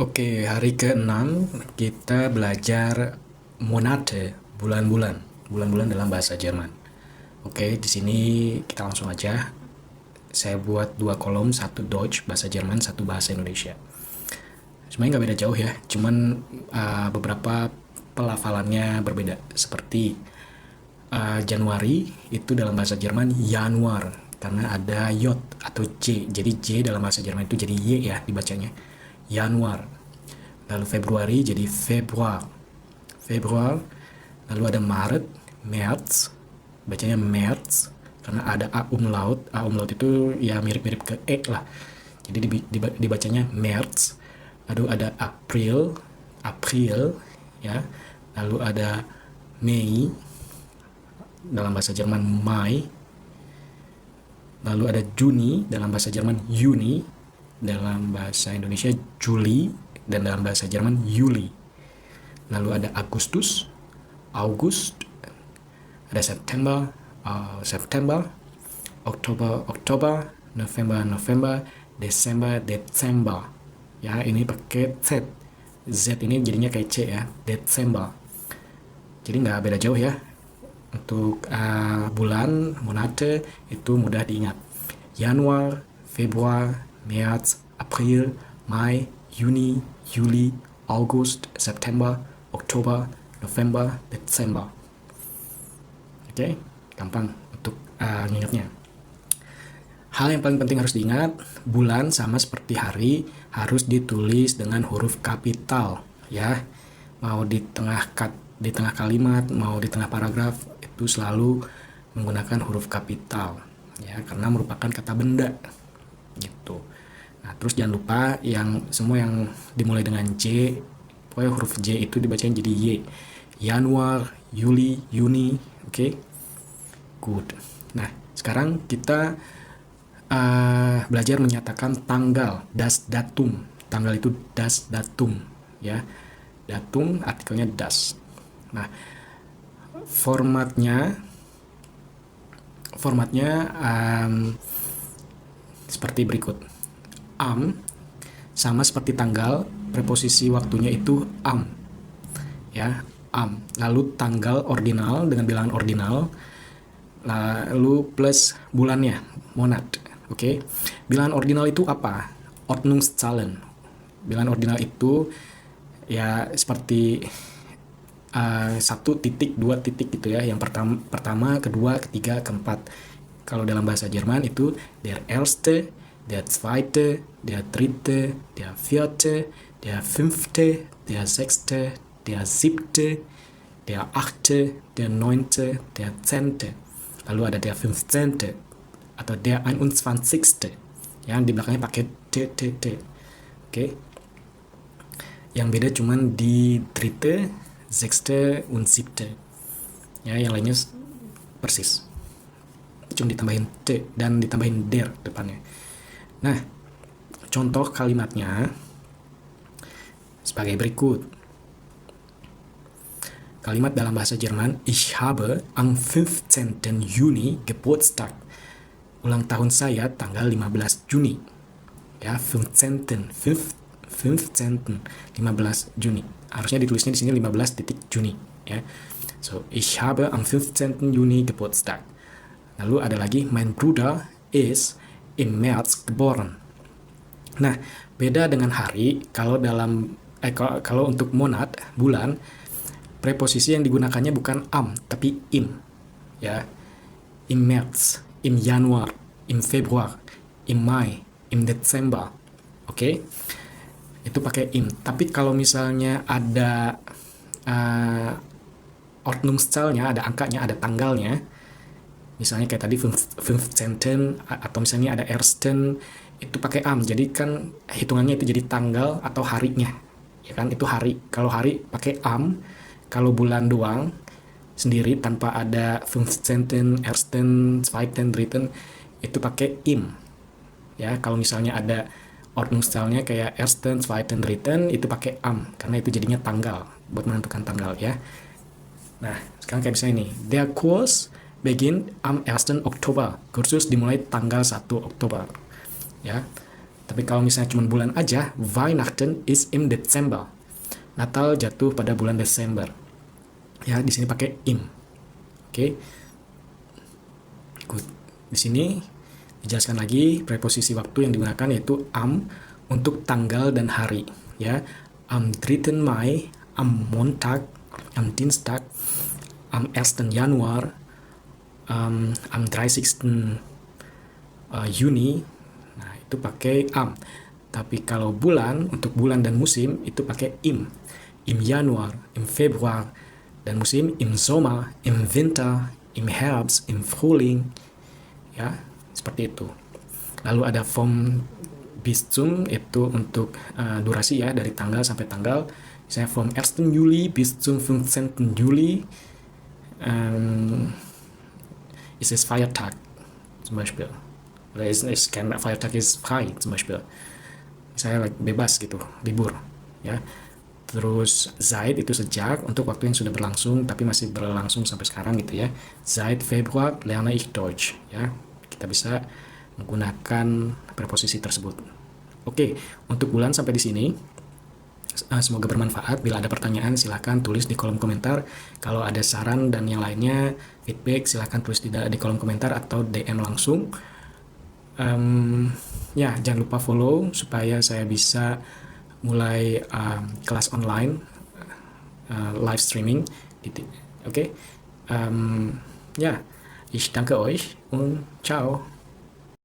Oke, hari ke-6 kita belajar Monate, bulan-bulan, bulan-bulan dalam bahasa Jerman. Oke, di sini kita langsung aja. Saya buat dua kolom, satu Deutsch bahasa Jerman, satu bahasa Indonesia. Sebenarnya nggak beda jauh ya, cuman beberapa pelafalannya berbeda. Seperti Januari itu dalam bahasa Jerman Januar karena ada J atau J. Jadi J dalam bahasa Jerman itu jadi Y ya dibacanya. Januar. Lalu Februari jadi Februar. Februar. Lalu ada Maret, März. Bacanya März karena ada A umlaut. A umlaut itu ya mirip-mirip ke E lah. Jadi dibacanya März. Lalu ada April, April ya. Lalu ada Mei dalam bahasa Jerman Mai. Lalu ada Juni dalam bahasa Jerman Juni, dalam bahasa Indonesia Juli, dan dalam bahasa Jerman Juli. Lalu ada Agustus, August, ada September, September, Oktober, Oktober, November, November, Desember, Desember. Ya, ini pakai Z. Z ini jadinya kayak C ya, Desember. Jadi nggak beda jauh ya. Untuk bulan, Monate itu mudah diingat. Januar, Februar, März, April, Mai, Juni, Juli, August, September, Oktober, November, Desember. Oke, gampang untuk ngingetnya. Hal yang paling penting harus diingat, bulan sama seperti hari harus ditulis dengan huruf kapital ya. Mau di tengah kalimat, mau di tengah paragraf itu selalu menggunakan huruf kapital ya karena merupakan kata benda gitu. Nah, terus jangan lupa yang semua yang dimulai dengan J, pokoknya huruf J itu dibacain jadi Y. Januar, Juli, Juni, oke? Good. Nah, sekarang kita belajar menyatakan tanggal, das Datum. Tanggal itu das Datum, ya. Datum artikelnya das. Nah, formatnya seperti berikut. Sama seperti tanggal, preposisi waktunya itu ya, lalu tanggal ordinal dengan bilangan ordinal, lalu plus bulannya, monat. Oke. Bilangan ordinal itu apa? Ordnungszahlen. Bilangan ordinal itu ya seperti 1 titik, 2 titik gitu ya. Yang pertama, kedua, ketiga, keempat. Kalau dalam bahasa Jerman itu der erste, der zweite, der dritte, der vierte, der fünfte, der sechste, der siebte, der achte, der neunte, der zehnte. Lalu ada der 15. atau der 21. Yang di belakangnya pakai t. Oke. Yang beda cuman di dritte, sechste, und siebte. Ya, yang lainnya persis. Cuma ditambahin t dan ditambahin der depannya. Nah, contoh kalimatnya sebagai berikut. Kalimat dalam bahasa Jerman, ich habe am 15. Juni Geburtstag. Ulang tahun saya tanggal 15 Juni. Ya, 15. 15. 15 Juni. Harusnya ditulisnya di sini 15 titik Juni ya. So, ich habe am 15. Juni Geburtstag. Lalu ada lagi, mein Bruder ist im März geboren. Nah, beda dengan hari, kalau kalau untuk monat, bulan, preposisi yang digunakannya bukan tapi im. Ya. Im März, im Januar, im Februar, im Mai, im Dezember. Oke. Itu pakai im. Tapi kalau misalnya ada Ordnungszahlnya, ada angkanya, ada tanggalnya, misalnya kayak tadi 15. atau misalnya ada ersten, itu pakai jadi kan hitungannya itu jadi tanggal atau harinya ya kan, itu hari. Kalau hari pakai kalau bulan doang sendiri tanpa ada 15. ersten, zweiten, dritten, itu pakai im ya. Kalau misalnya ada Ordnungszahlnya kayak ersten, zweiten, dritten, itu pakai karena itu jadinya tanggal buat menentukan tanggal ya. Nah, sekarang kayak misalnya ini, der Kurs beginnt am 1. Oktober. Kursus dimulai tanggal 1 Oktober. Ya. Tapi kalau misalnya cuma bulan aja, Weihnachten is in Dezember. Natal jatuh pada bulan Desember. Ya, di sini pakai im. Oke. Good. Di sini dijelaskan lagi preposisi waktu yang digunakan yaitu am untuk tanggal dan hari. Ya, am 3. Mai, am Montag, am Dienstag, am 1. Januar, am 30. Juni. Nah, itu pakai am. Tapi kalau bulan, untuk bulan dan musim itu pakai im Januar, im Februar, dan musim im Sommer, im Winter, im Herbst, im Frühling. Ya, seperti itu. Lalu ada vom bis zum, itu untuk durasi ya, dari tanggal sampai tanggal. Misalnya vom 1. Juli bis zum 15. Juli ist es Feiertag zum Beispiel. Oder ist kein Feiertag, ist frei zum Beispiel. Misalnya bebas gitu, libur ya. Terus seit itu sejak, untuk waktu yang sudah berlangsung tapi masih berlangsung sampai sekarang gitu ya. Seit Februar lerne ich Deutsch ya. Kita bisa menggunakan preposisi tersebut. Oke, untuk bulan sampai di sini. Semoga bermanfaat. Bila ada pertanyaan silahkan tulis di kolom komentar. Kalau ada saran dan yang lainnya, feedback silahkan tulis di kolom komentar atau DM langsung. Ya, jangan lupa follow supaya saya bisa mulai kelas online, live streaming. Oke. Ja, ich danke euch und ciao.